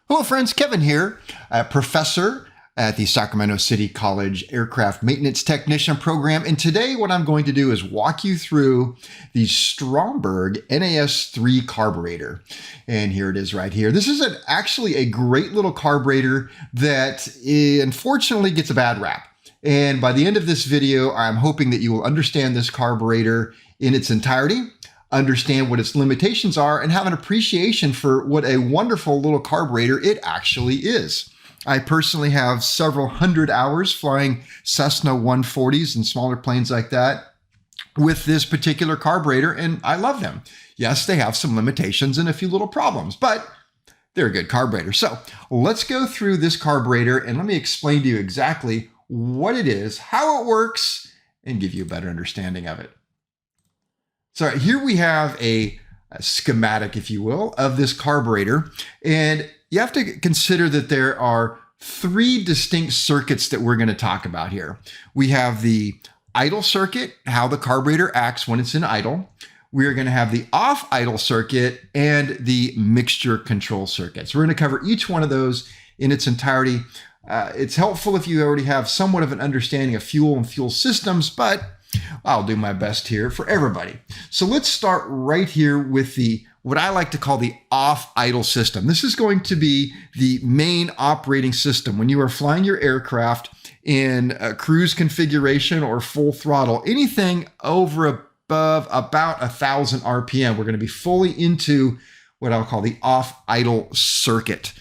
Hello friends, Kevin here, a professor at the Sacramento City College Aircraft Maintenance Technician program. And today what I'm going to do is walk you through the Stromberg NA-S3 carburetor. And here it is right here. This is actually a great little carburetor that unfortunately gets a bad rap. And by the end of this video, I'm hoping that you will understand this carburetor in its entirety, understand what its limitations are, and have an appreciation for what a wonderful little carburetor it actually is. I personally have several hundred hours flying Cessna 140s and smaller planes like that with this particular carburetor, and I love them. Yes, they have some limitations and a few little problems, but they're a good carburetor. So let's go through this carburetor and let me explain to you exactly what it is, how it works, and give you a better understanding of it. So here we have a schematic, if you will, of this carburetor. And you have to consider that there are three distinct circuits that we're going to talk about here. We have the idle circuit, how the carburetor acts when it's in idle. We are going to have the off idle circuit and the mixture control circuit. So we're going to cover each one of those in its entirety. It's helpful if you already have somewhat of an understanding of fuel and fuel systems, but I'll do my best here for everybody. So let's start right here with what I like to call the off idle system. This is going to be the main operating system. When you are flying your aircraft in a cruise configuration or full throttle, anything over above about 1,000 RPM, we're going to be fully into what I'll call the off idle circuit.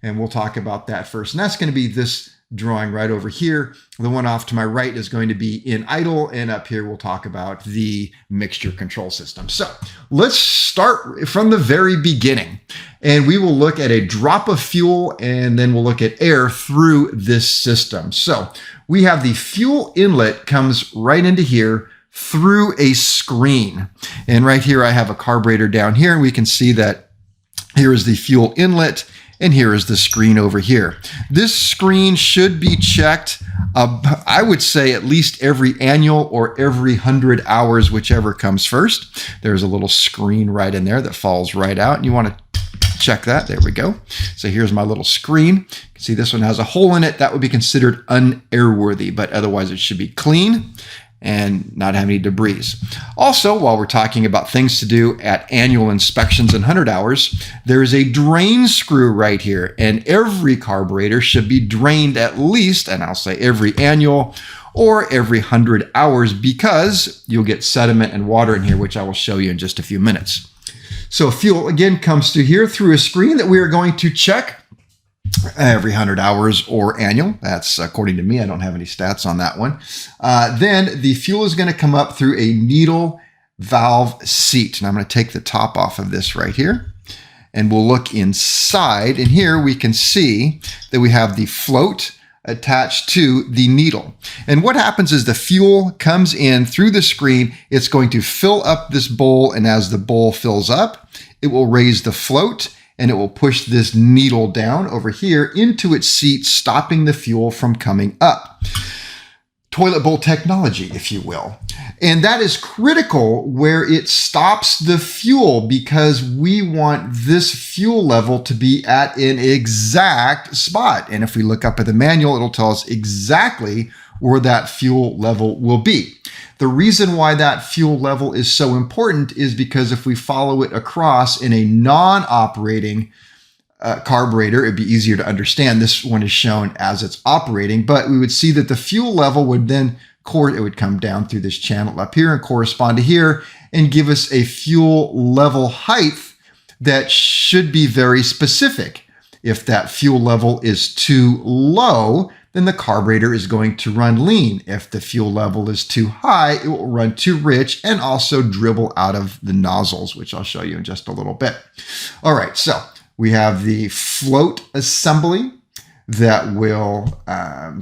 And we'll talk about that first. And that's going to be this drawing right over here. The one off to my right is going to be in idle, and up here we'll talk about the mixture control system. So let's start from the very beginning, and we will look at a drop of fuel, and then we'll look at air through this system. So we have the fuel inlet comes right into here through a screen. And right here I have a carburetor down here, and we can see that here is the fuel inlet, and here is the screen over here. This screen should be checked, I would say at least every annual or every 100 hours, whichever comes first. There's a little screen right in there that falls right out, and you want to check that. There we go. So here's my little screen. You can see this one has a hole in it. That would be considered unairworthy, but otherwise it should be clean and not have any debris. Also, while we're talking about things to do at annual inspections and 100 hours, there is a drain screw right here, and every carburetor should be drained at least, and I'll say every annual or every 100 hours, because you'll get sediment and water in here, which I will show you in just a few minutes. So fuel again comes through here through a screen that we are going to check every 100 hours or annual. That's according to me. I don't have any stats on that one. Then the fuel is going to come up through a needle valve seat. And I'm going to take the top off of this right here, and we'll look inside. And here we can see that we have the float attached to the needle. And what happens is the fuel comes in through the screen. It's going to fill up this bowl. And as the bowl fills up, it will raise the float, and it will push this needle down over here into its seat, stopping the fuel from coming up. Toilet bowl technology, if you will. And that is critical where it stops the fuel, because we want this fuel level to be at an exact spot. And if we look up at the manual, it'll tell us exactly where that fuel level will be. The reason why that fuel level is so important is because if we follow it across in a non-operating carburetor, it'd be easier to understand. This one is shown as it's operating, but we would see that the fuel level would then, it would come down through this channel up here and correspond to here and give us a fuel level height that should be very specific. If that fuel level is too low, then the carburetor is going to run lean. If the fuel level is too high, it will run too rich and also dribble out of the nozzles, which I'll show you in just a little bit. All right, so we have the float assembly that will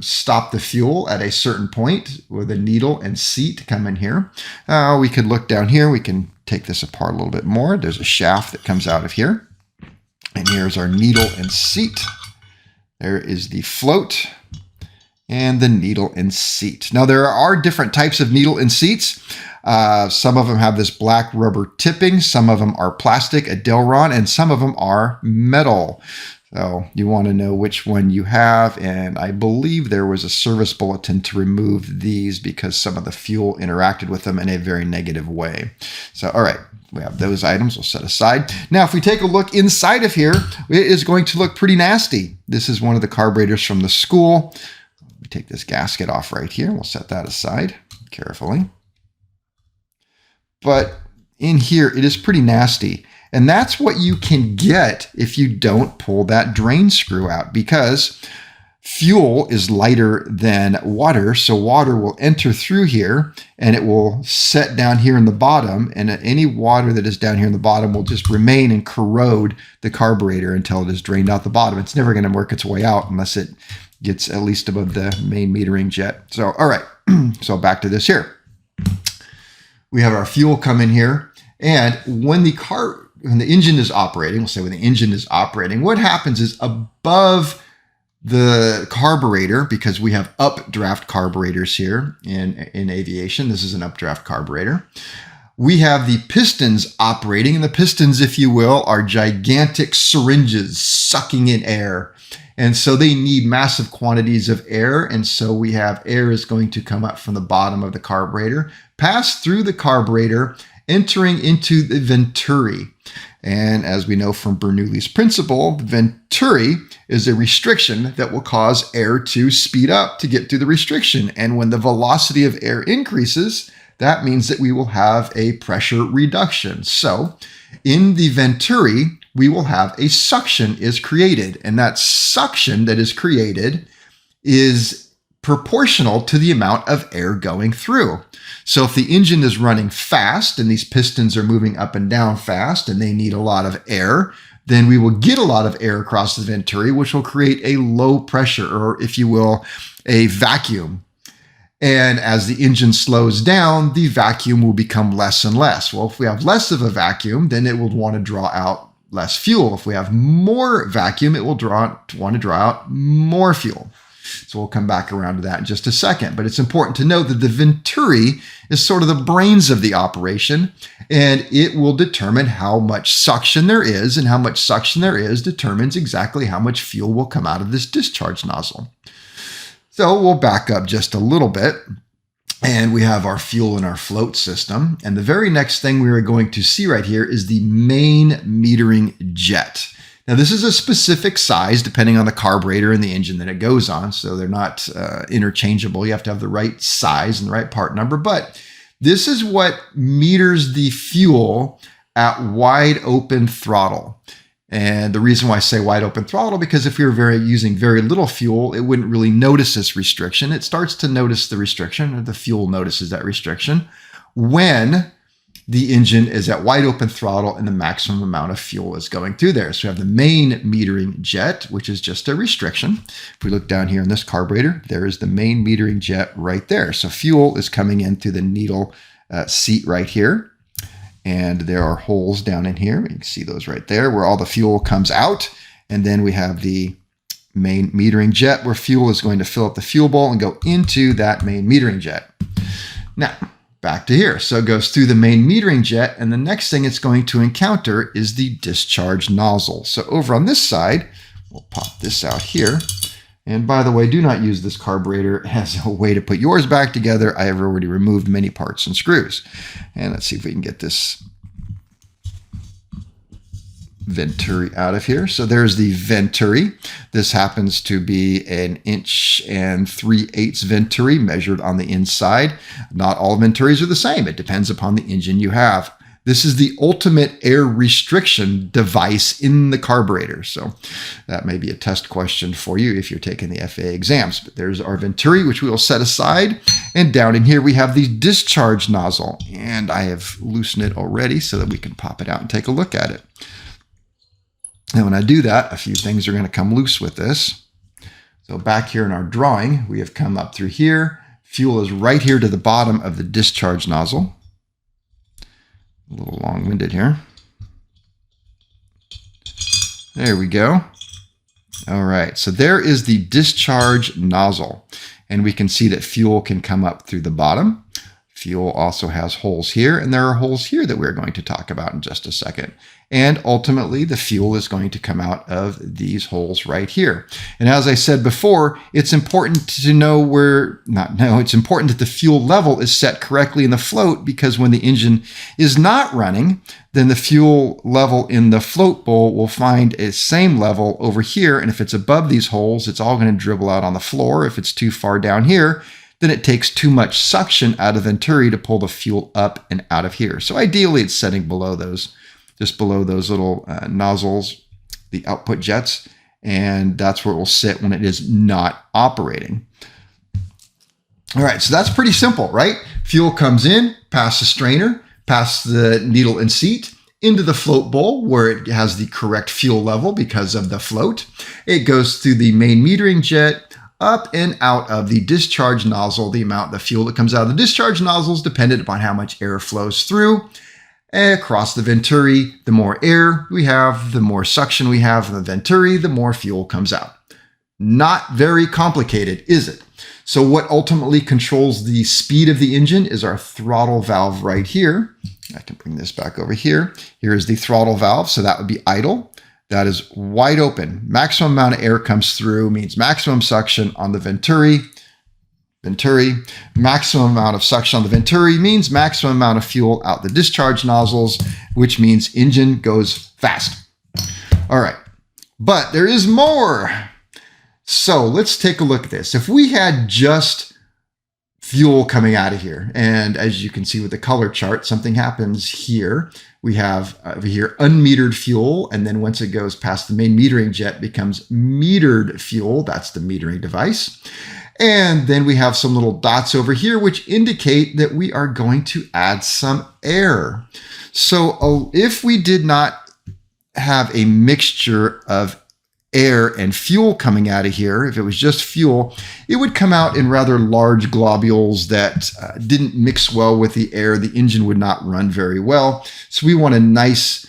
stop the fuel at a certain point with a needle and seat come in here. We could look down here. We can take this apart a little bit more. There's a shaft that comes out of here. And here's our needle and seat. There is the float and the needle and seat. Now, there are different types of needle and seats. Some of them have this black rubber tipping. Some of them are plastic, a Delron, and some of them are metal. So you want to know which one you have, and I believe there was a service bulletin to remove these because some of the fuel interacted with them in a very negative way. So, all right, we have those items we'll set aside. Now, if we take a look inside of here, it is going to look pretty nasty. This is one of the carburetors from the school. We take this gasket off right here. We'll set that aside carefully. But in here, it is pretty nasty. And that's what you can get if you don't pull that drain screw out, because fuel is lighter than water. So water will enter through here and it will set down here in the bottom. And any water that is down here in the bottom will just remain and corrode the carburetor until it is drained out the bottom. It's never going to work its way out unless it gets at least above the main metering jet. So, all right. So back to this here. We have our fuel come in here. And when the engine is operating, we'll say when the engine is operating, what happens is above the carburetor, because we have updraft carburetors here in aviation, this is an updraft carburetor, we have the pistons operating, and the pistons, if you will, are gigantic syringes sucking in air. And so they need massive quantities of air. And so we have air is going to come up from the bottom of the carburetor, pass through the carburetor, entering into the venturi. And as we know from Bernoulli's principle, the venturi is a restriction that will cause air to speed up to get through the restriction. And when the velocity of air increases, that means that we will have a pressure reduction. So in the venturi, we will have a suction is created. And that suction that is created is proportional to the amount of air going through. So if the engine is running fast and these pistons are moving up and down fast and they need a lot of air, then we will get a lot of air across the venturi, which will create a low pressure, or if you will, a vacuum. And as the engine slows down, the vacuum will become less and less. Well, if we have less of a vacuum, then it will want to draw out less fuel. If we have more vacuum, it will want to draw out more fuel. So we'll come back around to that in just a second. But it's important to note that the venturi is sort of the brains of the operation, and it will determine how much suction there is, and how much suction there is determines exactly how much fuel will come out of this discharge nozzle. So we'll back up just a little bit, and we have our fuel in our float system. And the very next thing we are going to see right here is the main metering jet. Now, this is a specific size depending on the carburetor and the engine that it goes on, so they're not interchangeable. You have to have the right size and the right part number, but this is what meters the fuel at wide open throttle. And the reason why I say wide open throttle, because if you're using very little fuel, it wouldn't really notice this restriction. It starts to notice the restriction, or the fuel notices that restriction, when the engine is at wide open throttle and the maximum amount of fuel is going through there. So we have the main metering jet, which is just a restriction. If we look down here in this carburetor, there is the main metering jet right there. So fuel is coming in through the needle seat right here. And there are holes down in here. You can see those right there where all the fuel comes out. And then we have the main metering jet where fuel is going to fill up the fuel bowl and go into that main metering jet. Now, back to here. So it goes through the main metering jet, and the next thing it's going to encounter is the discharge nozzle. So over on this side, we'll pop this out here. And by the way, do not use this carburetor as a way to put yours back together. I have already removed many parts and screws. And let's see if we can get this venturi out of here. So there's the venturi. This happens to be an 1 3/8" venturi measured on the inside. Not all venturis are the same. It depends upon the engine you have. This is the ultimate air restriction device in the carburetor. So that may be a test question for you if you're taking the FAA exams. But there's our venturi, which we will set aside. And down in here, we have the discharge nozzle. And I have loosened it already so that we can pop it out and take a look at it. And when I do that, a few things are going to come loose with this. So back here in our drawing, we have come up through here. Fuel is right here to the bottom of the discharge nozzle. A little long-winded here. There we go. All right, so there is the discharge nozzle. And we can see that fuel can come up through the bottom. Fuel also has holes here, and there are holes here that we're going to talk about in just a second. And ultimately, the fuel is going to come out of these holes right here. And as I said before, it's important to know it's important that the fuel level is set correctly in the float, because when the engine is not running, then the fuel level in the float bowl will find a same level over here. And if it's above these holes, it's all going to dribble out on the floor. If it's too far down here, then it takes too much suction out of the Venturi to pull the fuel up and out of here. So ideally, it's setting below those, just below those little nozzles, the output jets, and that's where it will sit when it is not operating. All right, so that's pretty simple, right? Fuel comes in, past the strainer, past the needle and seat, into the float bowl where it has the correct fuel level because of the float. It goes through the main metering jet, up and out of the discharge nozzle. The amount of fuel that comes out of the discharge nozzle is dependent upon how much air flows through. Across the Venturi, the more air we have, the more suction we have in the Venturi, the more fuel comes out. Not very complicated, is it? So what ultimately controls the speed of the engine is our throttle valve right here. I can bring this back over here. Here is the throttle valve, so that would be idle. That is wide open. Maximum amount of air comes through means maximum suction on the Venturi. Maximum amount of suction on the Venturi means maximum amount of fuel out the discharge nozzles, which means engine goes fast. All right, but there is more. So let's take a look at this. If we had just fuel coming out of here, and as you can see with the color chart, something happens here. We have over here unmetered fuel, and then once it goes past the main metering jet, it becomes metered fuel. That's the metering device. And then we have some little dots over here, which indicate that we are going to add some air. So if we did not have a mixture of air and fuel coming out of here, if it was just fuel, it would come out in rather large globules that didn't mix well with the air. The engine would not run very well. So we want a nice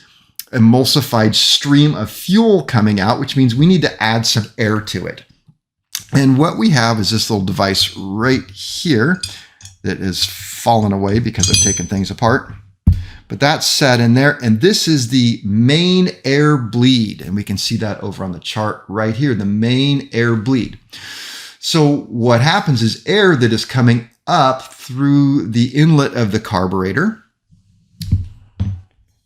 emulsified stream of fuel coming out, which means we need to add some air to it. And what we have is this little device right here that is fallen away because I've taken things apart. But that's set in there, and this is the main air bleed, and we can see that over on the chart right here, the main air bleed. So what happens is air that is coming up through the inlet of the carburetor,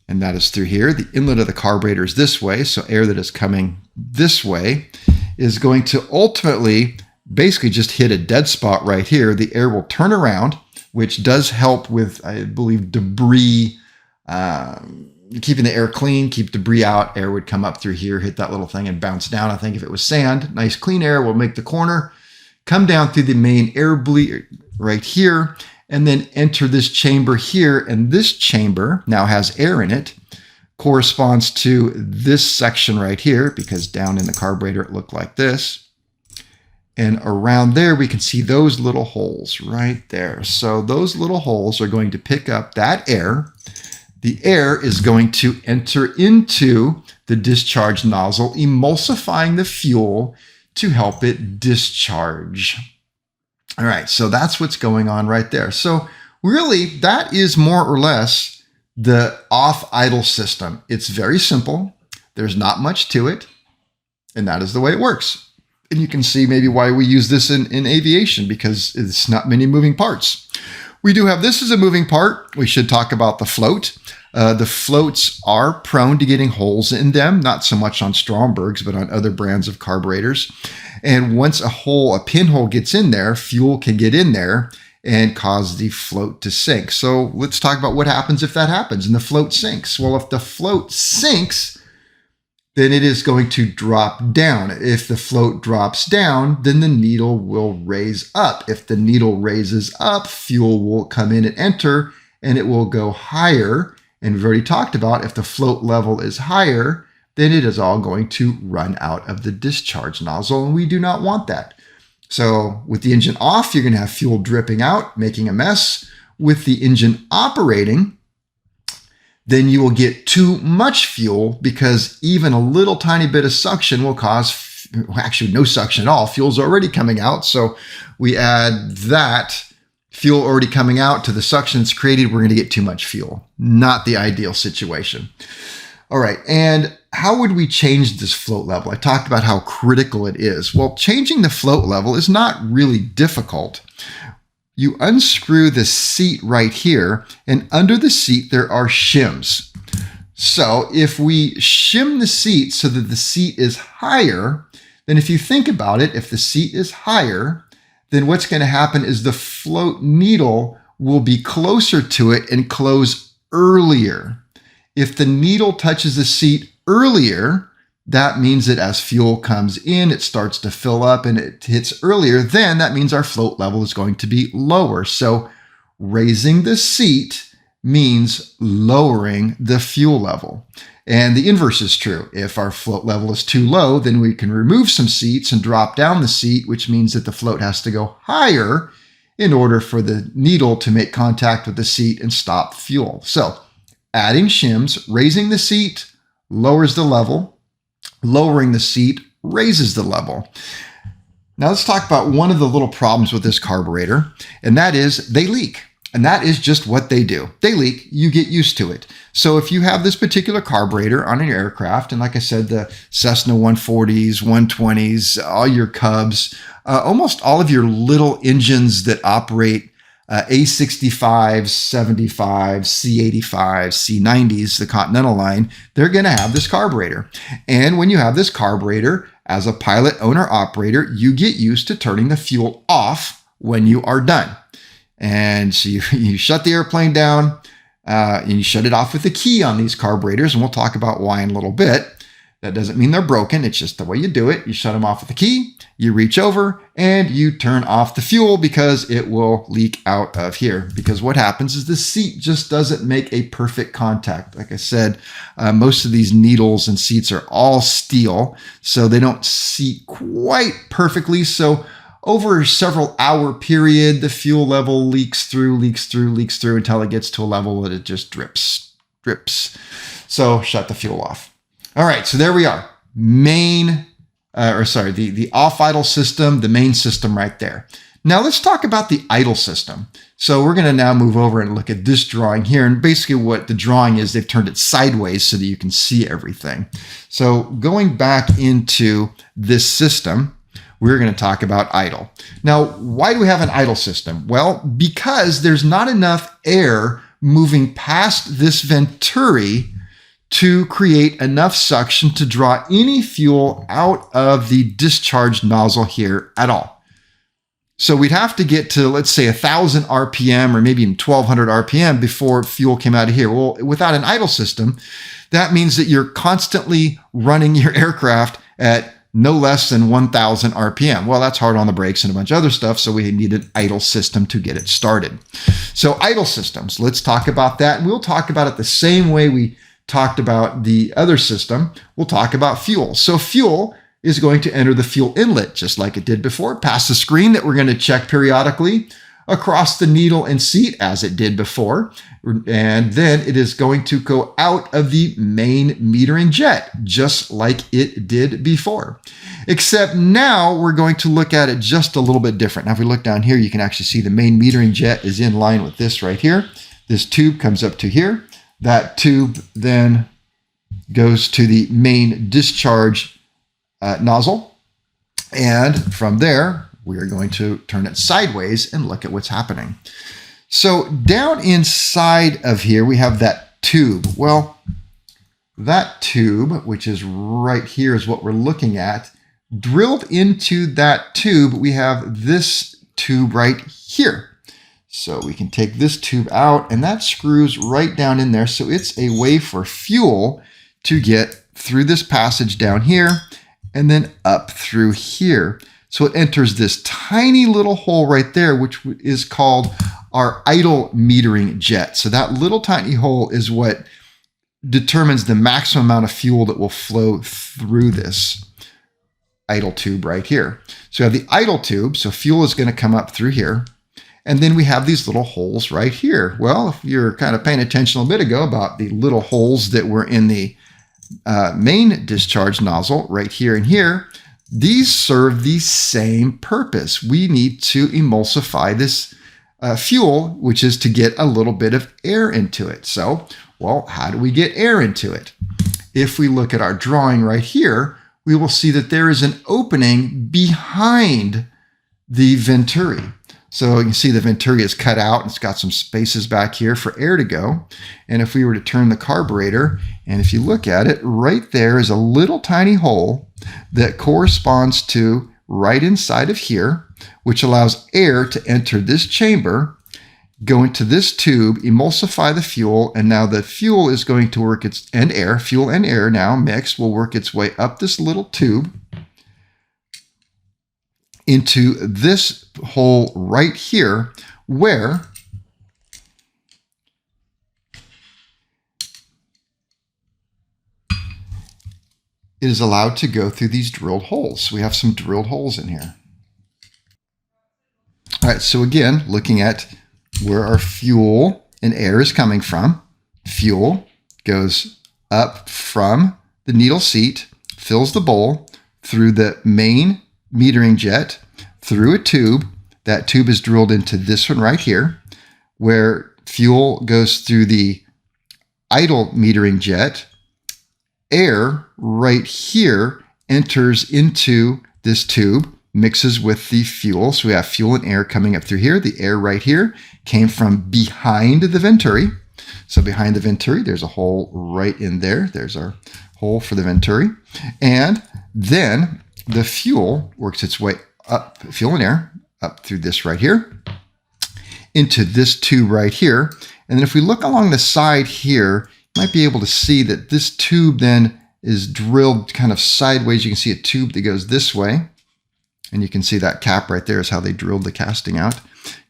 and that is through here. The inlet of the carburetor is this way, so air that is coming this way is going to ultimately basically just hit a dead spot right here. The air will turn around, which does help with, I believe, debris, keeping the air clean, keep debris out. Air would come up through here, hit that little thing and bounce down. I think if it was sand, nice clean air will make the corner, come down through the main air bleed right here, and then enter this chamber here. And this chamber now has air in it, corresponds to this section right here, because down in the carburetor it looked like this. And around there, we can see those little holes right there. So those little holes are going to pick up that air. The air is going to enter into the discharge nozzle, emulsifying the fuel to help it discharge. All right, so that's what's going on right there. So really, that is more or less the off-idle system. It's very simple. There's not much to it, and that is the way it works. And you can see maybe why we use this in aviation, because it's not many moving parts. We do have this as a moving part. We should talk about the float. The floats are prone to getting holes in them, not so much on Strombergs, but on other brands of carburetors. And once a pinhole gets in there, fuel can get in there and cause the float to sink. So let's talk about what happens if that happens and the float sinks. Well, if the float sinks, then it is going to drop down. If the float drops down, then the needle will raise up. If the needle raises up, fuel will come in and enter, and it will go higher. And we've already talked about if the float level is higher, then it is all going to run out of the discharge nozzle, and we do not want that. So with the engine off, you're going to have fuel dripping out, making a mess. With the engine operating, then you will get too much fuel, because even a little tiny bit of suction will cause, actually no suction at all. Fuel's already coming out, so we add that fuel already coming out to the suction it's created, we're going to get too much fuel. Not the ideal situation. All right, and how would we change this float level? I talked about how critical it is. Well, changing the float level is not really difficult. You unscrew the seat right here, and under the seat there are shims. So if we shim the seat so that the seat is higher, then if you think about it, if the seat is higher, then what's going to happen is the float needle will be closer to it and close earlier. If the needle touches the seat earlier, that means that as fuel comes in, it starts to fill up and it hits earlier, then that means our float level is going to be lower. So raising the seat means lowering the fuel level. And the inverse is true. If our float level is too low, then we can remove some seats and drop down the seat, which means that the float has to go higher in order for the needle to make contact with the seat and stop fuel. So adding shims, raising the seat, lowers the level. Lowering the seat raises the level. Now let's talk about one of the little problems with this carburetor, and that is they leak. And that is just what they do. They leak, you get used to it. So if you have this particular carburetor on an aircraft, and like I said, the Cessna 140s, 120s, all your Cubs, almost all of your little engines that operate A-65s, 75s, C-85s, C-90s, the Continental line, they're going to have this carburetor. And when you have this carburetor, as a pilot, owner, operator, you get used to turning the fuel off when you are done. And so you shut the airplane down and you shut it off with a key on these carburetors, and we'll talk about why in a little bit. That doesn't mean they're broken. It's just the way you do it. You shut them off with a key, you reach over, and you turn off the fuel because it will leak out of here. Because what happens is the seat just doesn't make a perfect contact. Like I said, most of these needles and seats are all steel, so they don't seat quite perfectly. So over a several hour period, the fuel level leaks through until it gets to a level that it just drips. So shut the fuel off. All right, so there we are. The off idle system, the main system right there. Now let's talk about the idle system. So we're going to now move over and look at this drawing here. And basically what the drawing is, they've turned it sideways so that you can see everything. So going back into this system, we're going to talk about idle. Now, why do we have an idle system? Well, because there's not enough air moving past this venturi to create enough suction to draw any fuel out of the discharge nozzle here at all. So we'd have to get to, let's say, 1,000 RPM or maybe even 1,200 RPM before fuel came out of here. Well, without an idle system, that means that you're constantly running your aircraft at no less than 1,000 RPM. Well, that's hard on the brakes and a bunch of other stuff, so we need an idle system to get it started. So idle systems, let's talk about that. And we'll talk about it the same way we talked about the other system. We'll talk about fuel. So fuel is going to enter the fuel inlet, just like it did before, past the screen that we're going to check periodically, across the needle and seat as it did before. And then it is going to go out of the main metering jet, just like it did before. Except now we're going to look at it just a little bit different. Now, if we look down here, you can actually see the main metering jet is in line with this right here. This tube comes up to here. That tube then goes to the main discharge nozzle. And from there, we are going to turn it sideways and look at what's happening. So down inside of here, we have that tube. Well, that tube, which is right here, is what we're looking at. Drilled into that tube, we have this tube right here. So we can take this tube out, and that screws right down in there. So it's a way for fuel to get through this passage down here and then up through here. So it enters this tiny little hole right there, which is called our idle metering jet. So that little tiny hole is what determines the maximum amount of fuel that will flow through this idle tube right here. So we have the idle tube. So fuel is going to come up through here. And then we have these little holes right here. Well, if you're kind of paying attention a bit ago about the little holes that were in the main discharge nozzle right here and here, these serve the same purpose. We need to emulsify this fuel, which is to get a little bit of air into it. So, well, how do we get air into it? If we look at our drawing right here, we will see that there is an opening behind the venturi. So you can see the venturi is cut out and it's got some spaces back here for air to go. And if we were to turn the carburetor, and if you look at it, right there is a little tiny hole that corresponds to right inside of here, which allows air to enter this chamber, go into this tube, emulsify the fuel, and now the fuel is going to work fuel and air now mixed will work its way up this little tube into this hole right here, where it is allowed to go through these drilled holes. So we have some drilled holes in here. All right, so again, looking at where our fuel and air is coming from. Fuel goes up from the needle seat, fills the bowl through the main metering jet, through a tube. That tube is drilled into this one right here, where fuel goes through the idle metering jet. Air right here enters into this tube, mixes with the fuel. So we have fuel and air coming up through here. The air right here came from behind the venturi. So behind the venturi, there's a hole right in there. There's our hole for the venturi. And then the fuel works its way up, fuel and air, up through this right here, into this tube right here. And then if we look along the side here, you might be able to see that this tube then is drilled kind of sideways. You can see a tube that goes this way. And you can see that cap right there is how they drilled the casting out.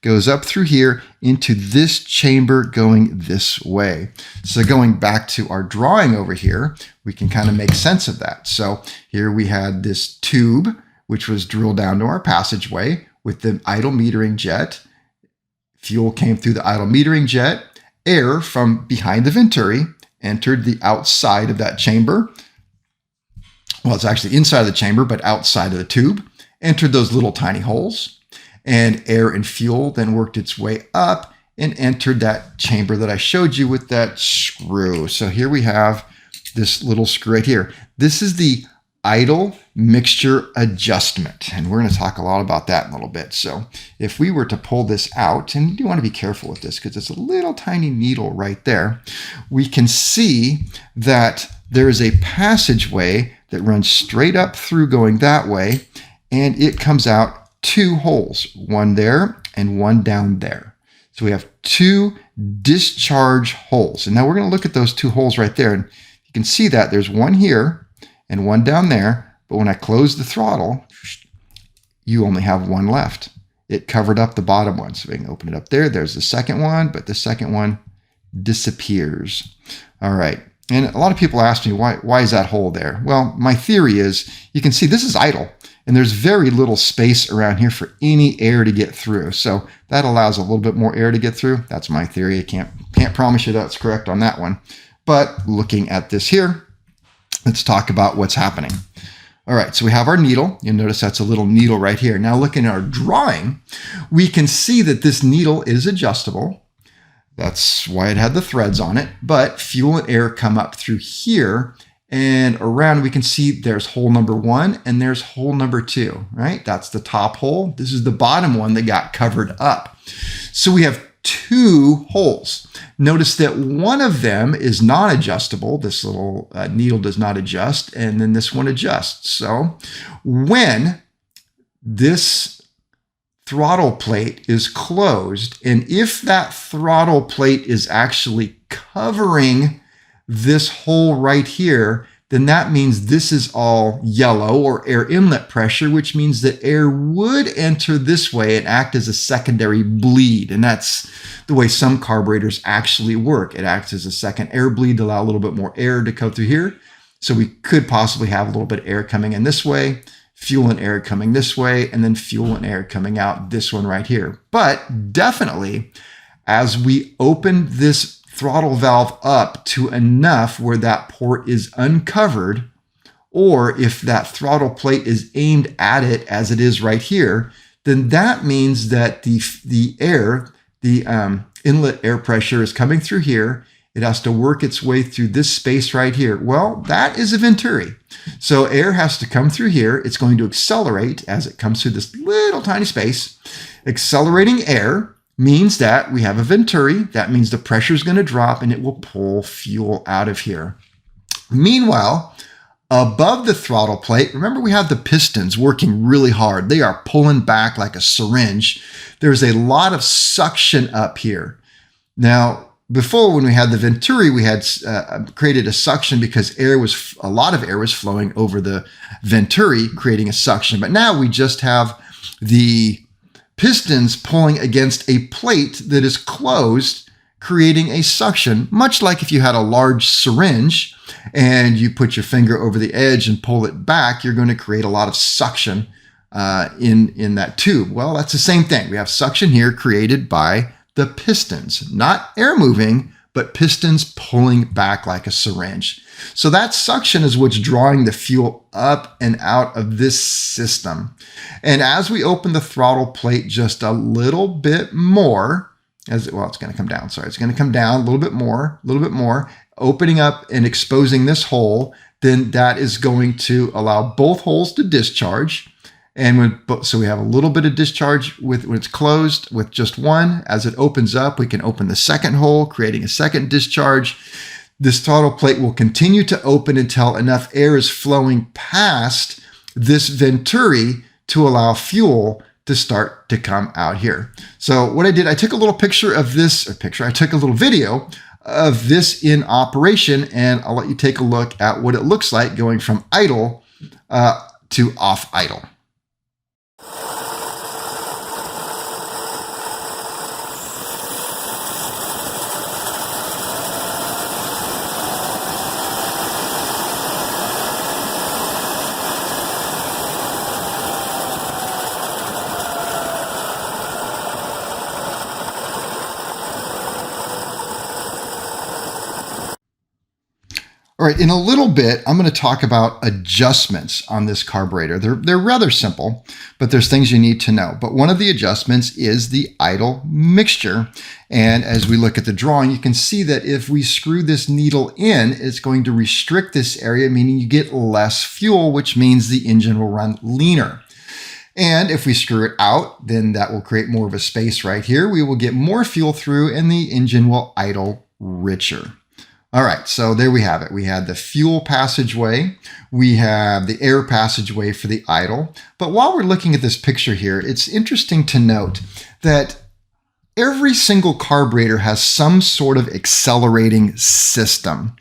Goes up through here into this chamber going this way. So going back to our drawing over here, we can kind of make sense of that. So here we had this tube, which was drilled down to our passageway with the idle metering jet. Fuel came through the idle metering jet. Air from behind the venturi entered the outside of that chamber. Well, it's actually inside of the chamber, but outside of the tube. Entered those little tiny holes, and air and fuel then worked its way up and entered that chamber that I showed you with that screw. So here we have this little screw right here. This is the idle mixture adjustment, and we're going to talk a lot about that in a little bit. So if we were to pull this out, and you do want to be careful with this because it's a little tiny needle right there, we can see that there is a passageway that runs straight up through going that way, and it comes out two holes, one there and one down there. So we have two discharge holes. And now we're going to look at those two holes right there. And you can see that there's one here and one down there. But when I close the throttle, you only have one left. It covered up the bottom one. So we can open it up there. There's the second one, but the second one disappears. All right. And a lot of people ask me, why is that hole there? Well, my theory is you can see this is idle. And there's very little space around here for any air to get through. So that allows a little bit more air to get through. That's my theory. I can't promise you that's correct on that one. But looking at this here, let's talk about what's happening. All right, so we have our needle. You'll notice that's a little needle right here. Now looking at our drawing, we can see that this needle is adjustable. That's why it had the threads on it. But fuel and air come up through here. And around we can see there's hole number one and there's hole number two, right? That's the top hole. This is the bottom one that got covered up. So we have two holes. Notice that one of them is non-adjustable. This little needle does not adjust, and then this one adjusts. So when this throttle plate is closed, and if that throttle plate is actually covering this hole right here, then that means this is all yellow or air inlet pressure, which means that air would enter this way and act as a secondary bleed. And that's the way some carburetors actually work. It acts as a second air bleed to allow a little bit more air to come through here. So we could possibly have a little bit of air coming in this way, fuel and air coming this way, and then fuel and air coming out this one right here. But definitely, as we open this throttle valve up to enough where that port is uncovered, or if that throttle plate is aimed at it as it is right here, then that means that the air the inlet air pressure is coming through here. It has to work its way through this space right here. Well, that is a venturi. So air has to come through here. It's going to accelerate as it comes through this little tiny space. Accelerating air means that we have a venturi. That means the pressure is going to drop and it will pull fuel out of here. Meanwhile, above the throttle plate, remember we have the pistons working really hard. They are pulling back like a syringe. There's a lot of suction up here. Now, before, when we had the venturi, we had created a suction because a lot of air was flowing over the venturi, creating a suction. But now we just have the pistons pulling against a plate that is closed, creating a suction, much like if you had a large syringe and you put your finger over the edge and pull it back, you're going to create a lot of suction in that tube. Well, that's the same thing. We have suction here created by the pistons, not air moving, but pistons pulling back like a syringe. So that suction is what's drawing the fuel up and out of this system. And as we open the throttle plate just a little bit more, it's going to come down. Sorry, it's going to come down a little bit more, opening up and exposing this hole, then that is going to allow both holes to discharge. And so we have a little bit of discharge when it's closed with just one. As it opens up, we can open the second hole, creating a second discharge. This throttle plate will continue to open until enough air is flowing past this venturi to allow fuel to start to come out here. So what I did, I took a little picture of this, I took a little video of this in operation, and I'll let you take a look at what it looks like going from idle to off idle. All right, in a little bit, I'm going to talk about adjustments on this carburetor. They're rather simple, but there's things you need to know. But one of the adjustments is the idle mixture. And as we look at the drawing, you can see that if we screw this needle in, it's going to restrict this area, meaning you get less fuel, which means the engine will run leaner. And if we screw it out, then that will create more of a space right here. We will get more fuel through and the engine will idle richer. All right, so there we have it. We had the fuel passageway. We have the air passageway for the idle. But while we're looking at this picture here, it's interesting to note that every single carburetor has some sort of accelerating system.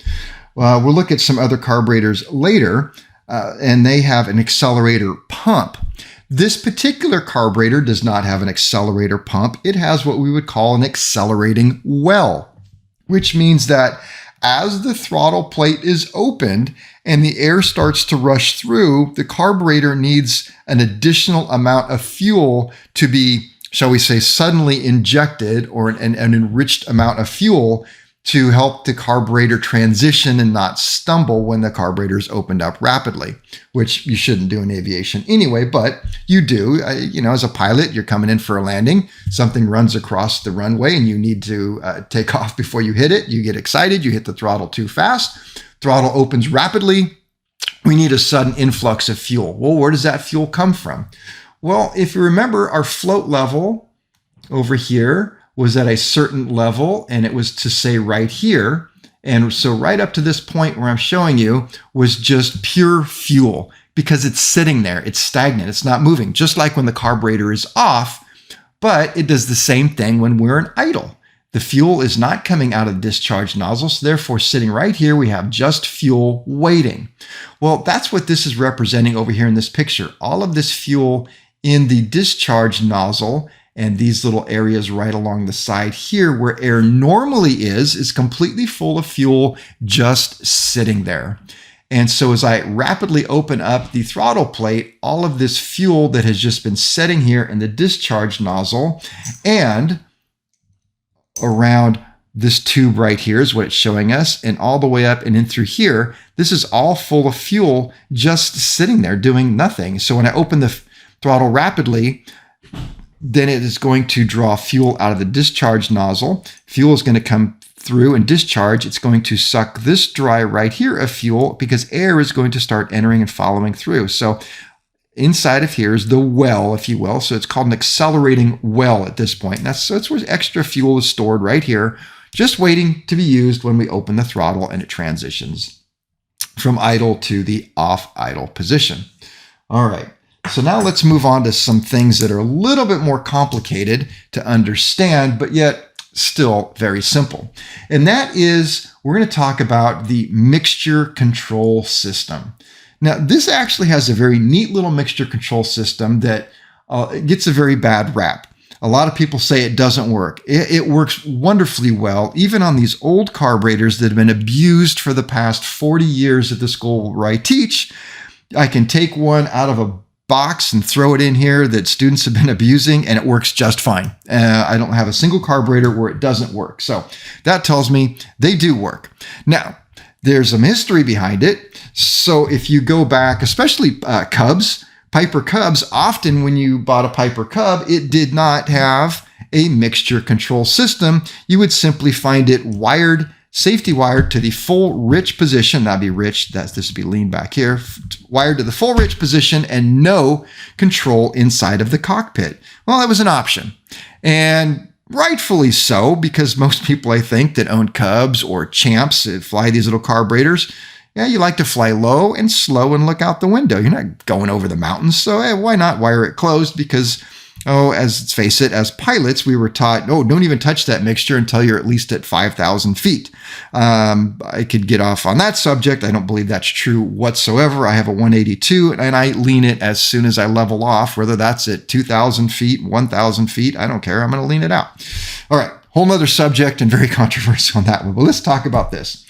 We'll look at some other carburetors later, and they have an accelerator pump. This particular carburetor does not have an accelerator pump. It has what we would call an accelerating well, which means that as the throttle plate is opened and the air starts to rush through, the carburetor needs an additional amount of fuel to be, shall we say, suddenly injected, or an enriched amount of fuel to help the carburetor transition and not stumble when the carburetor is opened up rapidly, which you shouldn't do in aviation anyway, but you do. As a pilot, you're coming in for a landing, something runs across the runway and you need to take off before you hit it. You get excited, you hit the throttle too fast, throttle opens rapidly. We need a sudden influx of fuel. Well, where does that fuel come from? Well, if you remember, our float level over here was at a certain level, and it was to say right here. And so right up to this point where I'm showing you was just pure fuel because it's sitting there. It's stagnant. It's not moving, just like when the carburetor is off, but it does the same thing when we're in idle. The fuel is not coming out of the discharge nozzle, so therefore sitting right here, we have just fuel waiting. Well, that's what this is representing over here in this picture. All of this fuel in the discharge nozzle and these little areas right along the side here where air normally is completely full of fuel just sitting there. And so as I rapidly open up the throttle plate, all of this fuel that has just been sitting here in the discharge nozzle and around this tube right here is what it's showing us, and all the way up and in through here, this is all full of fuel just sitting there doing nothing. So when I open the throttle rapidly, then it is going to draw fuel out of the discharge nozzle. Fuel is going to come through and discharge. It's going to suck this dry right here of fuel because air is going to start entering and following through. So inside of here is the well, if you will. So it's called an accelerating well at this point. And that's where extra fuel is stored right here, just waiting to be used when we open the throttle and it transitions from idle to the off idle position. All right. So now let's move on to some things that are a little bit more complicated to understand, but yet still very simple. And that is, we're going to talk about the mixture control system. Now, this actually has a very neat little mixture control system that gets a very bad rap. A lot of people say it doesn't work. It works wonderfully well, even on these old carburetors that have been abused for the past 40 years at the school where I teach. I can take one out of a box and throw it in here that students have been abusing, and it works just fine. I don't have a single carburetor where it doesn't work. So that tells me they do work. Now, there's some history behind it. So if you go back, especially Cubs, Piper Cubs, often when you bought a Piper Cub, it did not have a mixture control system. You would simply find it wired, safety wired to the full rich position. That'd be rich. This would be lean back here. Wired to the full rich position and no control inside of the cockpit. Well, that was an option. And rightfully so, because most people, I think, that own Cubs or Champs that fly these little carburetors, yeah, you like to fly low and slow and look out the window. You're not going over the mountains. So why not wire it closed? Because, let's face it, as pilots, we were taught, don't even touch that mixture until you're at least at 5,000 feet. I could get off on that subject. I don't believe that's true whatsoever. I have a 182 and I lean it as soon as I level off, whether that's at 2,000 feet, 1,000 feet. I don't care. I'm going to lean it out. All right. Whole nother subject and very controversial on that one. But let's talk about this.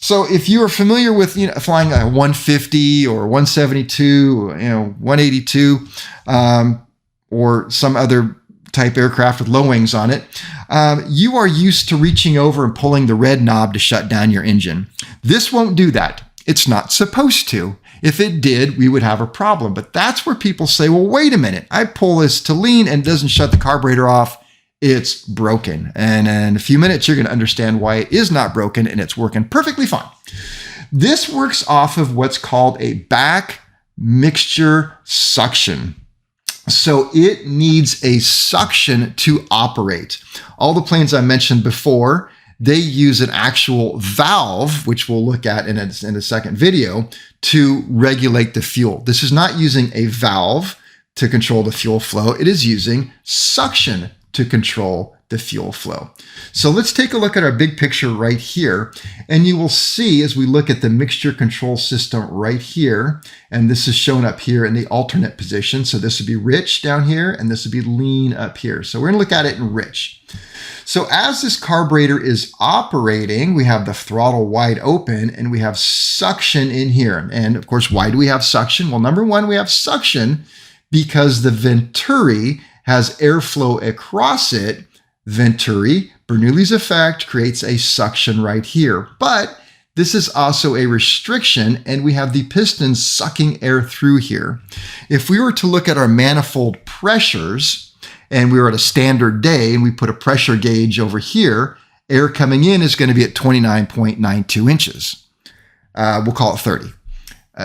So if you are familiar with flying a 150 or 172, 182, or some other type aircraft with low wings on it, you are used to reaching over and pulling the red knob to shut down your engine. This won't do that. It's not supposed to. If it did, we would have a problem. But that's where people say, well, wait a minute. I pull this to lean and it doesn't shut the carburetor off. It's broken. And in a few minutes, you're going to understand why it is not broken and it's working perfectly fine. This works off of what's called a back mixture suction. So it needs a suction to operate. All the planes I mentioned before, they use an actual valve, which we'll look at in a second video, to regulate the fuel. This is not using a valve to control the fuel flow. It is using suction to control the fuel flow. So let's take a look at our big picture right here. And you will see as we look at the mixture control system right here, and this is shown up here in the alternate position. So this would be rich down here, and this would be lean up here. So we're going to look at it in rich. So as this carburetor is operating, we have the throttle wide open and we have suction in here. And of course, why do we have suction? Well, number one, we have suction because the venturi has airflow across it. Venturi, Bernoulli's effect, creates a suction right here. But this is also a restriction, and we have the pistons sucking air through here. If we were to look at our manifold pressures, and we were at a standard day, and we put a pressure gauge over here, air coming in is going to be at 29.92 inches. We'll call it 30.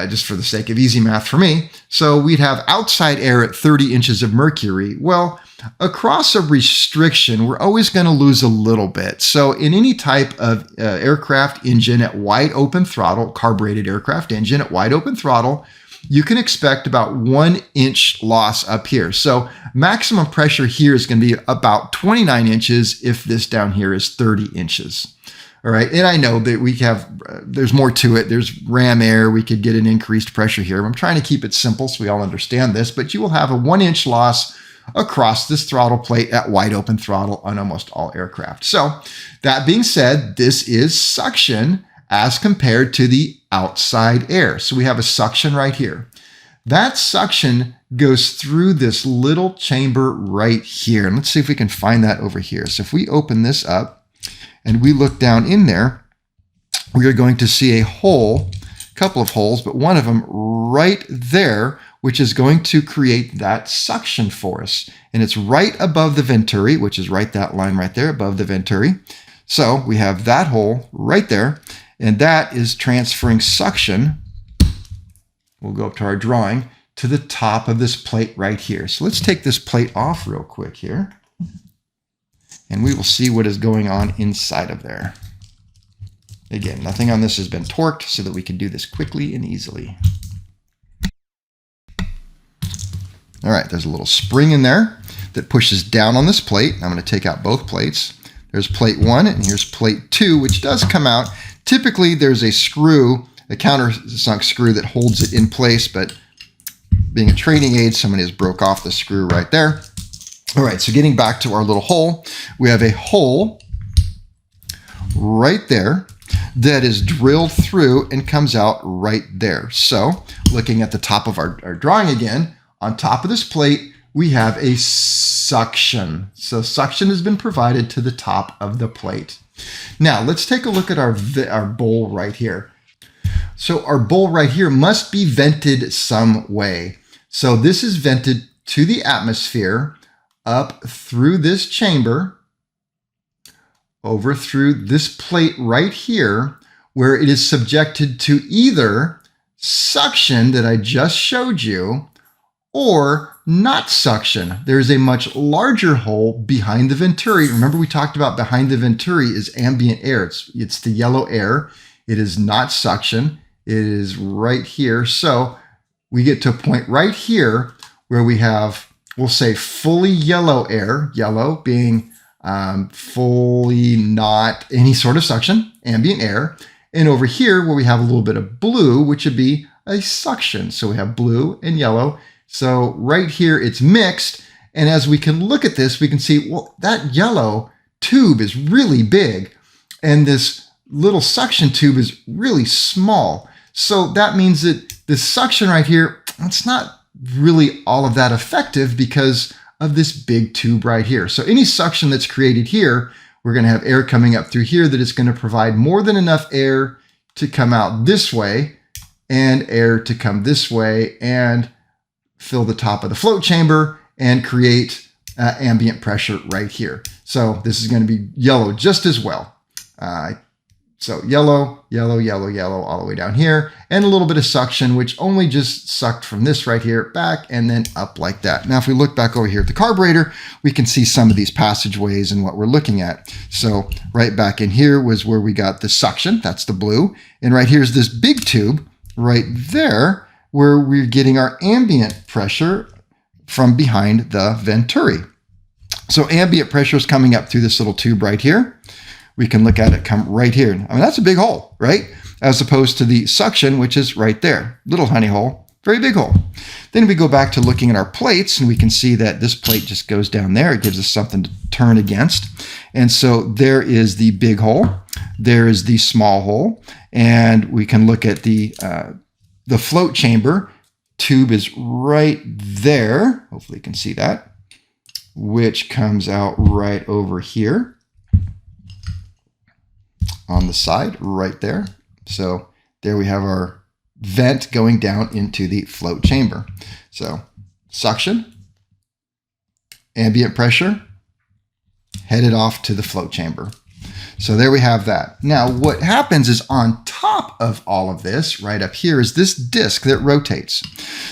Just for the sake of easy math for me. So we'd have outside air at 30 inches of mercury. Well, across a restriction, we're always going to lose a little bit. So in any type of aircraft engine at wide open throttle, carbureted aircraft engine at wide open throttle, you can expect about 1 inch loss up here. So maximum pressure here is going to be about 29 inches if this down here is 30 inches. All right, and I know that we have, there's more to it. There's ram air. We could get an increased pressure here. I'm trying to keep it simple so we all understand this, but you will have a 1 inch loss across this throttle plate at wide open throttle on almost all aircraft. So that being said, this is suction as compared to the outside air. So we have a suction right here. That suction goes through this little chamber right here. And let's see if we can find that over here. So if we open this up, and we look down in there, we are going to see a hole, a couple of holes, but one of them right there, which is going to create that suction for us. And it's right above the venturi, which is right that line right there above the venturi. So we have that hole right there, and that is transferring suction. We'll go up to our drawing to the top of this plate right here. So let's take this plate off real quick here, and we will see what is going on inside of there. Again, nothing on this has been torqued so that we can do this quickly and easily. All right, there's a little spring in there that pushes down on this plate. I'm going to take out both plates. There's plate 1 and here's plate 2, which does come out. Typically, there's a screw, a countersunk screw that holds it in place, but being a training aid, somebody has broke off the screw right there. All right, so getting back to our little hole, we have a hole right there that is drilled through and comes out right there. So looking at the top of our drawing again, on top of this plate, we have a suction. So suction has been provided to the top of the plate. Now let's take a look at our bowl right here. So our bowl right here must be vented some way. So this is vented to the atmosphere, up through this chamber, over through this plate right here, where it is subjected to either suction that I just showed you, or not suction. There's a much larger hole behind the venturi. Remember, we talked about behind the venturi is ambient air. It's the yellow air. It is not suction. It is right here. So we get to a point right here where we have, we'll say, fully yellow air, yellow being fully not any sort of suction, ambient air. And over here where we have a little bit of blue, which would be a suction. So we have blue and yellow. So right here it's mixed. And as we can look at this, we can see, well, that yellow tube is really big and this little suction tube is really small. So that means that this suction right here, it's not really all of that effective because of this big tube right here. So any suction that's created here, we're going to have air coming up through here that is going to provide more than enough air to come out this way and air to come this way and fill the top of the float chamber and create ambient pressure right here. So this is going to be yellow just as well. So yellow, yellow, yellow, yellow, all the way down here, and a little bit of suction, which only just sucked from this right here back and then up like that. Now, if we look back over here at the carburetor, we can see some of these passageways and what we're looking at. So right back in here was where we got the suction, that's the blue. And right here's this big tube right there where we're getting our ambient pressure from behind the venturi. So ambient pressure is coming up through this little tube right here. We can look at it come right here. I mean, that's a big hole, right? As opposed to the suction, which is right there. Little honey hole, very big hole. Then we go back to looking at our plates and we can see that this plate just goes down there. It gives us something to turn against. And so there is the big hole. There is the small hole. And we can look at the float chamber. Tube is right there. Hopefully you can see that, which comes out right over here on the side right there. So there we have our vent going down into the float chamber. So suction, ambient pressure, headed off to the float chamber. So there we have that. Now what happens is on top of all of this, right up here, is this disc that rotates.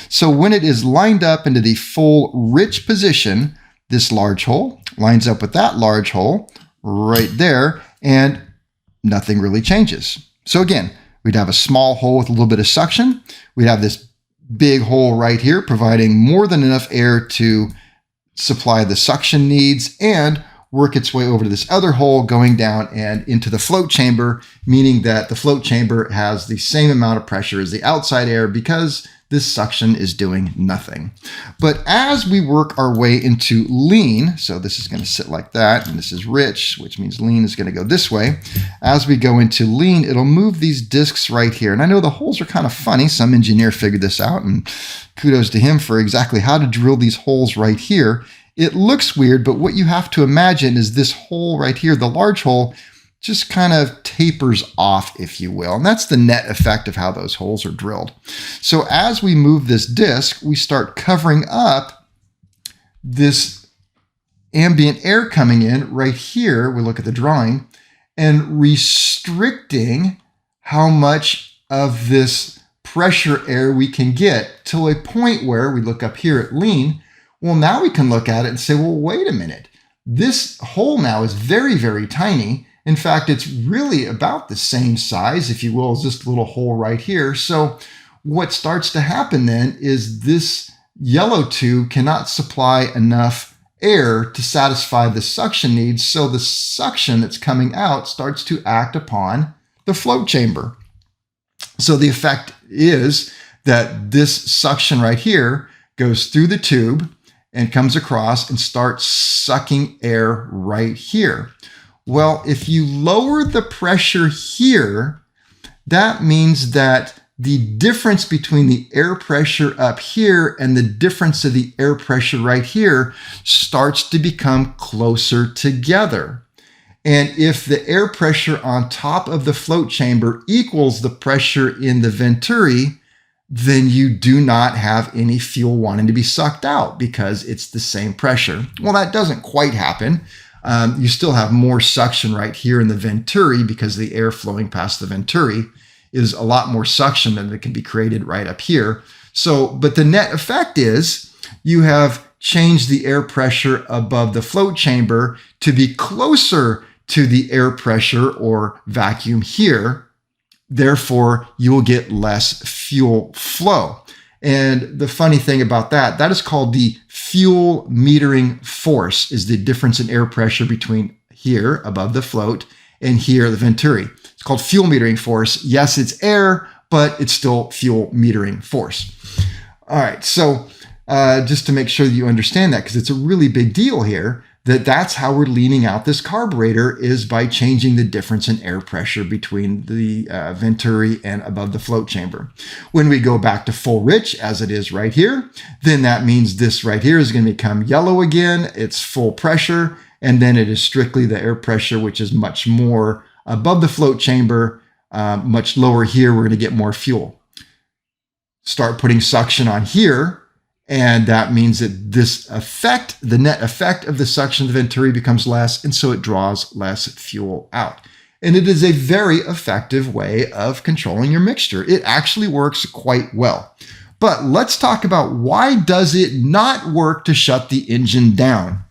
So when it is lined up into the full rich position, this large hole lines up with that large hole right there, and nothing really changes. So again, we'd have a small hole with a little bit of suction. We'd have this big hole right here providing more than enough air to supply the suction needs and work its way over to this other hole going down and into the float chamber, meaning that the float chamber has the same amount of pressure as the outside air because this suction is doing nothing. But as we work our way into lean, so this is going to sit like that, and this is rich, which means lean is going to go this way. As we go into lean, it'll move these discs right here. And I know the holes are kind of funny. Some engineer figured this out, and kudos to him for exactly how to drill these holes right here. It looks weird, but what you have to imagine is this hole right here, the large hole, just kind of tapers off, if you will. And that's the net effect of how those holes are drilled. So as we move this disc, we start covering up this ambient air coming in right here. We look at the drawing and restricting how much of this pressure air we can get till a point where we look up here at lean. Well, now we can look at it and say, well, wait a minute. This hole now is very, very tiny. In fact, it's really about the same size, if you will, as this little hole right here. So what starts to happen then is this yellow tube cannot supply enough air to satisfy the suction needs. So the suction that's coming out starts to act upon the float chamber. So the effect is that this suction right here goes through the tube and comes across and starts sucking air right here. Well, if you lower the pressure here, that means that the difference between the air pressure up here and the difference of the air pressure right here starts to become closer together. And if the air pressure on top of the float chamber equals the pressure in the venturi, then you do not have any fuel wanting to be sucked out because it's the same pressure. Well, that doesn't quite happen. You still have more suction right here in the venturi because the air flowing past the venturi is a lot more suction than that can be created right up here. So, but the net effect is you have changed the air pressure above the float chamber to be closer to the air pressure or vacuum here. Therefore, you will get less fuel flow. And the funny thing about that, that is called the fuel metering force, is the difference in air pressure between here above the float and here the venturi. It's called fuel metering force. Yes, it's air, but it's still fuel metering force. All right, so just to make sure that you understand that, because it's a really big deal here, that's how we're leaning out this carburetor, is by changing the difference in air pressure between the venturi and above the float chamber. When we go back to full rich, as it is right here, then that means this right here is going to become yellow again. It's full pressure, and then it is strictly the air pressure, which is much more above the float chamber, much lower here. We're going to get more fuel. Start putting suction on here, and that means that this effect, the net effect of the suction of the venturi, becomes less, and so it draws less fuel out. And it is a very effective way of controlling your mixture. It actually works quite well. But let's talk about, why does it not work to shut the engine down?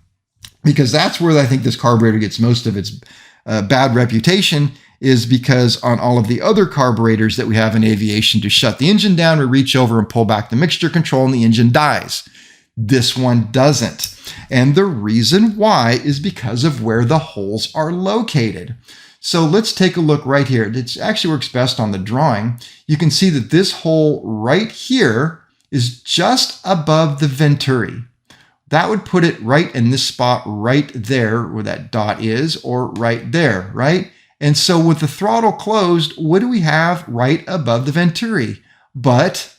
Because that's where I think this carburetor gets most of its bad reputation, is because on all of the other carburetors that we have in aviation, to shut the engine down, we reach over and pull back the mixture control and the engine dies. This one doesn't. And the reason why is because of where the holes are located. So let's take a look right here. It actually works best on the drawing. You can see that this hole right here is just above the venturi. That would put it right in this spot right there where that dot is, or right there, right? And so with the throttle closed, what do we have right above the venturi? But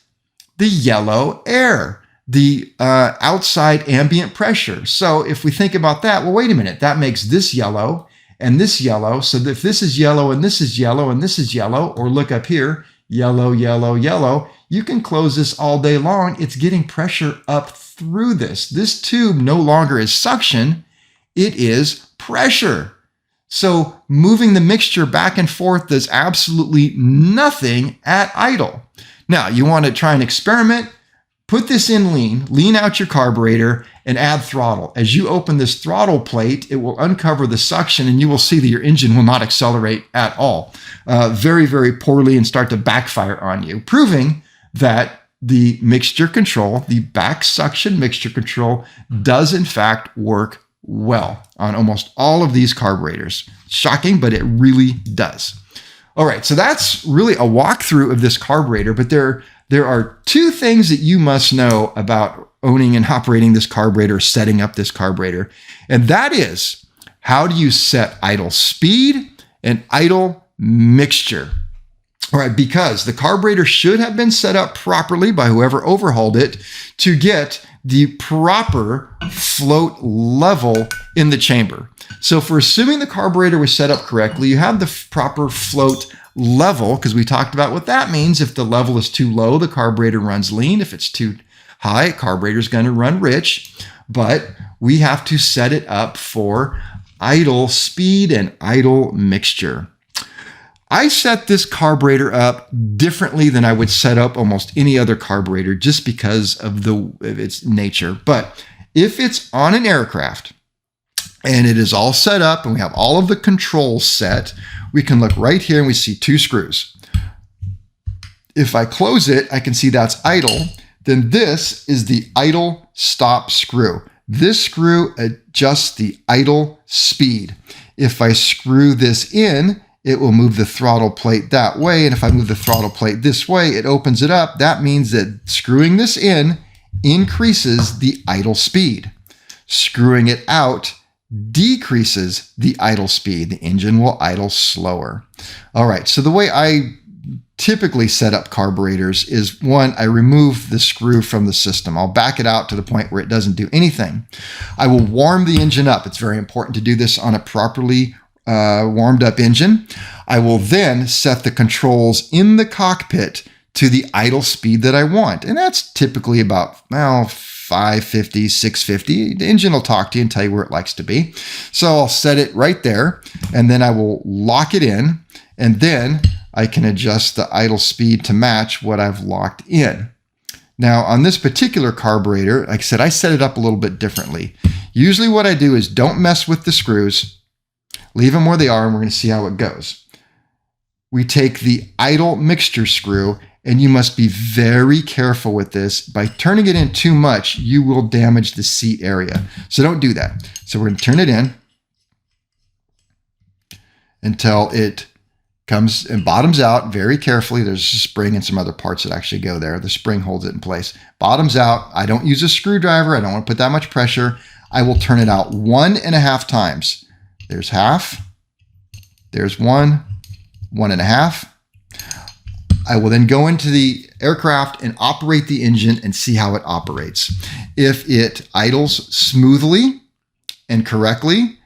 the yellow air, the outside ambient pressure. So if we think about that, well, wait a minute, that makes this yellow and this yellow. So if this is yellow and this is yellow and this is yellow, or look up here, yellow, yellow, yellow, you can close this all day long. It's getting pressure up through this. This tube no longer is suction, it is pressure. So moving the mixture back and forth does absolutely nothing at idle. Now, you want to try and experiment, put this in lean out your carburetor, and add throttle. As you open this throttle plate, it will uncover the suction, and you will see that your engine will not accelerate at all, very, very poorly, and start to backfire on you, proving that the mixture control, the back suction mixture control, does in fact work well on almost all of these carburetors. Shocking, but it really does. All right, so that's really a walkthrough of this carburetor, but there are two things that you must know about owning and operating this carburetor, setting up this carburetor, and that is, how do you set idle speed and idle mixture? All right, because the carburetor should have been set up properly by whoever overhauled it to get the proper float level in the chamber. So if we're assuming the carburetor was set up correctly, you have the proper float level, because we talked about what that means. If the level is too low, the carburetor runs lean. If it's too high, carburetor is going to run rich. But we have to set it up for idle speed and idle mixture. I set this carburetor up differently than I would set up almost any other carburetor just because of its nature. But if it's on an aircraft and it is all set up and we have all of the controls set, we can look right here and we see 2 screws. If I close it, I can see that's idle. Then this is the idle stop screw. This screw adjusts the idle speed. If I screw this in, it will move the throttle plate that way. And if I move the throttle plate this way, it opens it up. That means that screwing this in increases the idle speed. Screwing it out decreases the idle speed. The engine will idle slower. All right, so the way I typically set up carburetors is, one, I remove the screw from the system. I'll back it out to the point where it doesn't do anything. I will warm the engine up. It's very important to do this on a properly warmed up engine. I will then set the controls in the cockpit to the idle speed that I want. And that's typically about, 550, 650. The engine will talk to you and tell you where it likes to be. So I'll set it right there, and then I will lock it in, and then I can adjust the idle speed to match what I've locked in. Now, on this particular carburetor, like I said, I set it up a little bit differently. Usually what I do is don't mess with the screws. Leave them where they are, and we're going to see how it goes. We take the idle mixture screw, and you must be very careful with this. By turning it in too much, you will damage the seat area. So don't do that. So we're going to turn it in until it comes and bottoms out very carefully. There's a spring and some other parts that actually go there. The spring holds it in place. Bottoms out. I don't use a screwdriver. I don't want to put that much pressure. I will turn it out 1.5 times. There's half, there's 1.5. I will then go into the aircraft and operate the engine and see how it operates. If it idles smoothly and correctly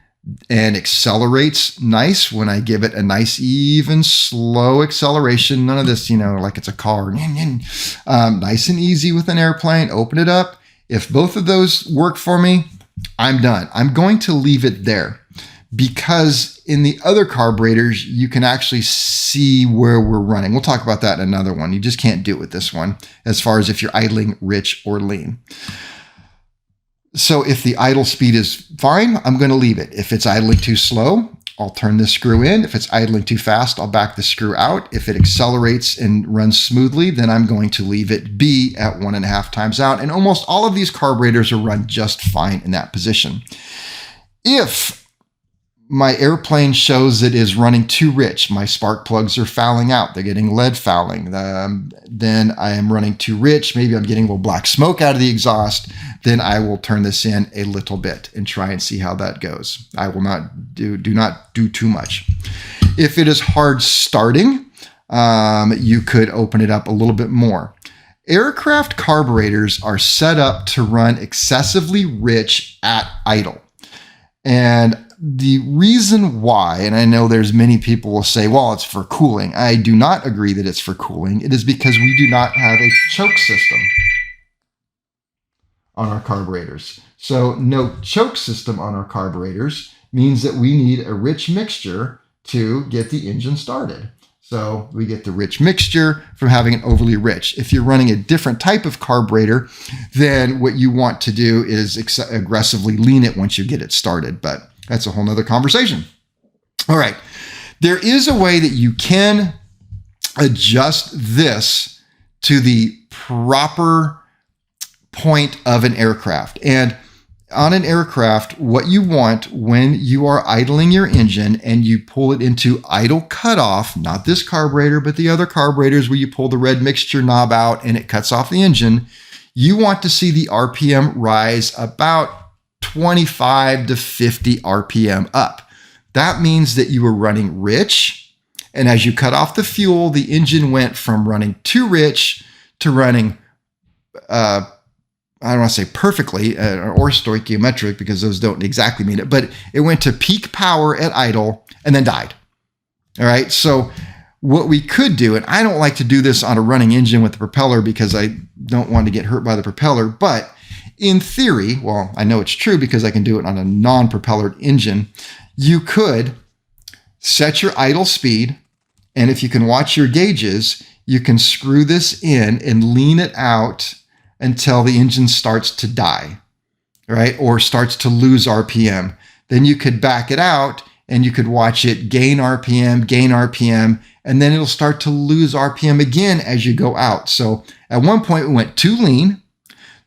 and accelerates nice when I give it a nice, even, slow acceleration, none of this, like it's a car, nice and easy with an airplane, open it up. If both of those work for me, I'm done. I'm going to leave it there. Because in the other carburetors, you can actually see where we're running. We'll talk about that in another one. You just can't do it with this one as far as if you're idling rich or lean. So if the idle speed is fine, I'm going to leave it. If it's idling too slow, I'll turn this screw in. If it's idling too fast, I'll back the screw out. If it accelerates and runs smoothly, then I'm going to leave it be at 1.5 times out. And almost all of these carburetors are run just fine in that position. If my airplane shows it is running too rich, my spark plugs are fouling out, they're getting lead fouling, then I am running too rich, maybe I'm getting a little black smoke out of the exhaust, then I will turn this in a little bit and try and see how that goes. I will not do not do too much. If it is hard starting, you could open it up a little bit more. Aircraft carburetors are set up to run excessively rich at idle. And the reason why, and I know there's many people will say, well, it's for cooling. I do not agree that it's for cooling. It is because we do not have a choke system on our carburetors. So no choke system on our carburetors means that we need a rich mixture to get the engine started. So we get the rich mixture from having it overly rich. If you're running a different type of carburetor, then what you want to do is aggressively lean it once you get it started. But that's a whole nother conversation. All right. There is a way that you can adjust this to the proper point of an aircraft. And on an aircraft, what you want when you are idling your engine and you pull it into idle cutoff, not this carburetor, but the other carburetors where you pull the red mixture knob out and it cuts off the engine, you want to see the RPM rise about 25 to 50 RPM up. That means that you were running rich, and as you cut off the fuel, the engine went from running too rich to running I don't want to say perfectly or stoichiometric because those don't exactly mean it, but it went to peak power at idle and then died. All right. So what we could do, and I don't like to do this on a running engine with the propeller because I don't want to get hurt by the propeller, but in theory, well, I know it's true because I can do it on a non-propellered engine. You could set your idle speed, and if you can watch your gauges, you can screw this in and lean it out until the engine starts to die, right? Or starts to lose RPM. Then you could back it out and you could watch it gain RPM, and then it'll start to lose RPM again as you go out. So at one point we went too lean,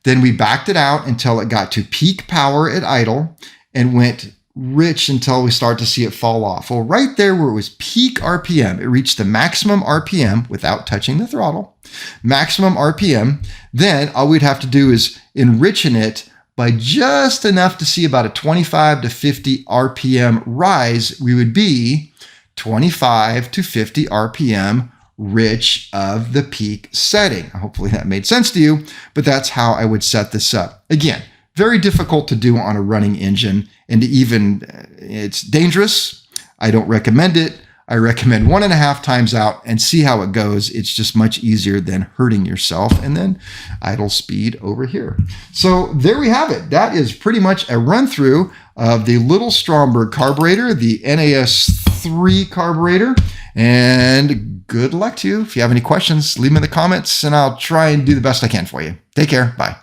then we backed it out until it got to peak power at idle and went rich until we start to see it fall off. Well, right there where it was peak RPM, it reached the maximum RPM without touching the throttle, maximum RPM. Then all we'd have to do is enrichen it by just enough to see about a 25 to 50 RPM rise. We would be 25 to 50 RPM rich of the peak setting. Hopefully that made sense to you, but that's how I would set this up. Again, very difficult to do on a running engine, and it's dangerous. I don't recommend it. I recommend 1.5 times out and see how it goes. It's just much easier than hurting yourself. And then idle speed over here. So there we have it. That is pretty much a run through of the little Stromberg carburetor, the NA-S3 carburetor. And good luck to you. If you have any questions, leave them in the comments and I'll try and do the best I can for you. Take care. Bye.